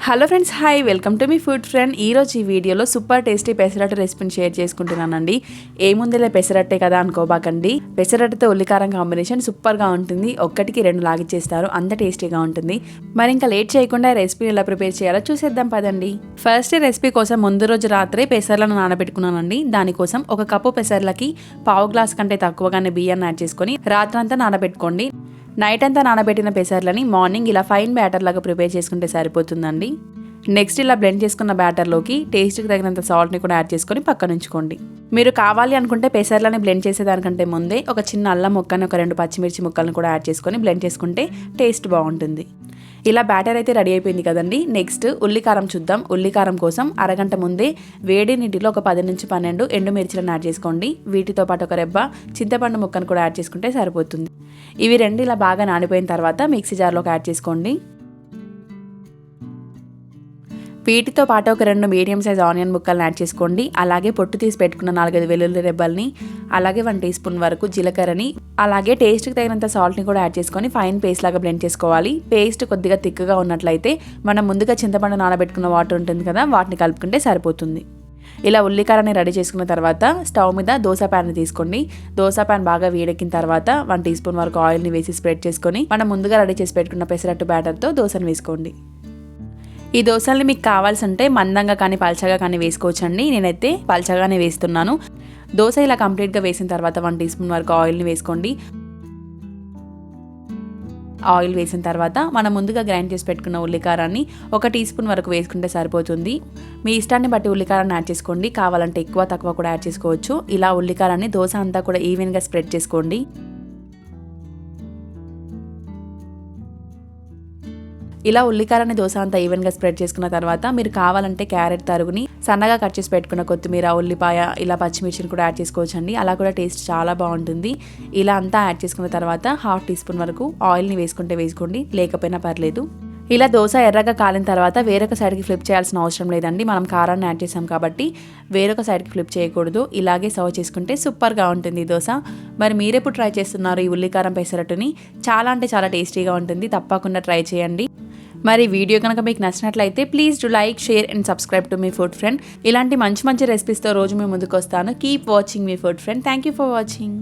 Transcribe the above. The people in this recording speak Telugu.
Hello friends, hi, welcome to me food friend. ఈరోజు ఈ వీడియోలో సూపర్ టేస్టీ పెసరట్టు రెసిపీని షేర్ చేసుకుంటున్నానండి. ఏముందిలే పెసరట్టే కదా అనుకోబాకండి. పెసరట్టుతో ఉల్లికారం కాంబినేషన్ సూపర్గా ఉంటుంది. ఒక్కటికి రెండు లాగిచ్చేస్తారు, అంత టేస్టీగా ఉంటుంది. మరి ఇంకా లేట్ చేయకుండా రెసిపీని ఎలా ప్రిపేర్ చేయాలో చూసేద్దాం పదండి. ఫస్ట్ రెసిపీ కోసం ముందు రోజు రాత్రే పెసర్లను నానబెట్టుకున్నానండి. దానికోసం ఒక కప్పు పెసర్లకి పావు గ్లాస్ కంటే తక్కువగానే బియ్యాన్ని యాడ్ చేసుకొని రాత్రంతా నానబెట్టుకోండి. నైట్ అంతా నానబెట్టిన పెసర్లని మార్నింగ్ ఇలా ఫైన్ బ్యాటర్ లాగా ప్రిపేర్ చేసుకుంటే సరిపోతుందండి. నెక్స్ట్ ఇలా బ్లెండ్ చేసుకున్న బ్యాటర్లోకి టేస్ట్కి తగినంత సాల్ట్ని కూడా యాడ్ చేసుకొని పక్కన ఉంచుకోండి. మీరు కావాలి అనుకుంటే పెసర్లని బ్లెండ్ చేసేదానికంటే ముందే ఒక చిన్న అల్లం ముక్కని, ఒక 2 పచ్చిమిర్చి ముక్కలను కూడా యాడ్ చేసుకొని బ్లెండ్ చేసుకుంటే టేస్ట్ బాగుంటుంది. ఇలా బ్యాటర్ అయితే రెడీ అయిపోయింది కదండి. నెక్స్ట్ ఉల్లికారం చూద్దాం. ఉల్లికారం కోసం అరగంట ముందే వేడి నీటిలో ఒక 10 నుంచి 12 ఎండుమిర్చిలను యాడ్ చేసుకోండి. వీటితో పాటు ఒక రెబ్బ చింతపండు ముక్కను కూడా యాడ్ చేసుకుంటే సరిపోతుంది. ఇవి రెండు ఇలా బాగా నానిపోయిన తర్వాత మిక్సీ జార్లోకి యాడ్ చేసుకోండి. వీటితో పాటు ఒక 2 మీడియం సైజ్ ఆనియన్ ముక్కలను యాడ్ చేసుకోండి. అలాగే పొట్టు తీసి పెట్టుకున్న 4-5 వెల్లుల్లి రెబ్బల్ని, అలాగే 1 టీ స్పూన్ వరకు జీలకర్రని, అలాగే టేస్ట్కి తగినంత సాల్ట్ని కూడా యాడ్ చేసుకొని ఫైన్ పేస్ట్ లాగా బ్లెండ్ చేసుకోవాలి. పేస్ట్ కొద్దిగా థిక్గా ఉన్నట్లయితే మనం ముందుగా చింతపండు నానబెట్టుకున్న వాటర్ ఉంటుంది కదా, వాటిని కలుపుకుంటే సరిపోతుంది. ఇలా ఉల్లికారాన్ని రెడీ చేసుకున్న తర్వాత స్టవ్ మీద దోసా ప్యాన్ని తీసుకోండి. దోసా ప్యాన్ బాగా వేడెక్కిన తర్వాత 1 టీ స్పూన్ వరకు ఆయిల్ని వేసి స్ప్రెడ్ చేసుకొని మనం ముందుగా రెడీ చేసి పెట్టుకున్న పెసరట్టు బ్యాటర్తో దోసను వేసుకోండి. ఈ దోశల్ని మీకు కావాల్సి ఉంటే మందంగా కానీ పల్చగా కానీ వేసుకోవచ్చండి. నేనైతే పల్చగానే వేస్తున్నాను. దోశ ఇలా కంప్లీట్గా వేసిన తర్వాత 1 టీ స్పూన్ వరకు ఆయిల్ని వేసుకోండి. ఆయిల్ వేసిన తర్వాత మనం ముందుగా గ్రైండ్ చేసి పెట్టుకున్న ఉల్లికారాన్ని 1 టీ స్పూన్ వరకు వేసుకుంటే సరిపోతుంది. మీ ఇష్టాన్ని బట్టి ఉల్లికారాన్ని యాడ్ చేసుకోండి. కావాలంటే ఎక్కువ తక్కువ కూడా యాడ్ చేసుకోవచ్చు. ఇలా ఉల్లికారాన్ని దోశ అంతా కూడా ఈవెన్గా స్ప్రెడ్ చేసుకోండి. ఇలా ఉల్లికారాన్ని దోశ అంతా ఈవెన్గా స్ప్రెడ్ చేసుకున్న తర్వాత మీరు కావాలంటే క్యారెట్ తరుగుని, సన్నగా కట్ చేసి పెట్టుకున్న కొత్తిమీర, ఉల్లిపాయ, ఇలా పచ్చిమిర్చిని కూడా యాడ్ చేసుకోవచ్చండి. అలా కూడా టేస్ట్ చాలా బాగుంటుంది. ఇలా అంతా యాడ్ చేసుకున్న తర్వాత 1/2 టీ స్పూన్ వరకు ఆయిల్ని వేసుకుంటే వేసుకోండి, లేకపోయినా పర్లేదు. ఇలా దోశ ఎర్రగా కాలిన తర్వాత వేరొక సైడ్కి ఫ్లిప్ చేయాల్సిన అవసరం లేదండి. మనం కారాన్ని యాడ్ చేసాం కాబట్టి వేరొక సైడ్కి ఫ్లిప్ చేయకూడదు. ఇలాగే సర్వ్ చేసుకుంటే సూపర్గా ఉంటుంది ఈ దోశ. మరి మీరెప్పుడు ట్రై చేస్తున్నారు ఈ ఉల్లికారం పెసరట్టుని? చాలా అంటే చాలా టేస్టీగా ఉంటుంది. తప్పకుండా ట్రై చేయండి. మరి వీడియో కనుక మీకు నచ్చినట్లయితే please do like, share and subscribe to me food friend. ఇలాంటి మంచి మంచి రెసిపీస్తో రోజు మేము ముందుకు వస్తాను. Keep watching me food friend. Thank you for watching.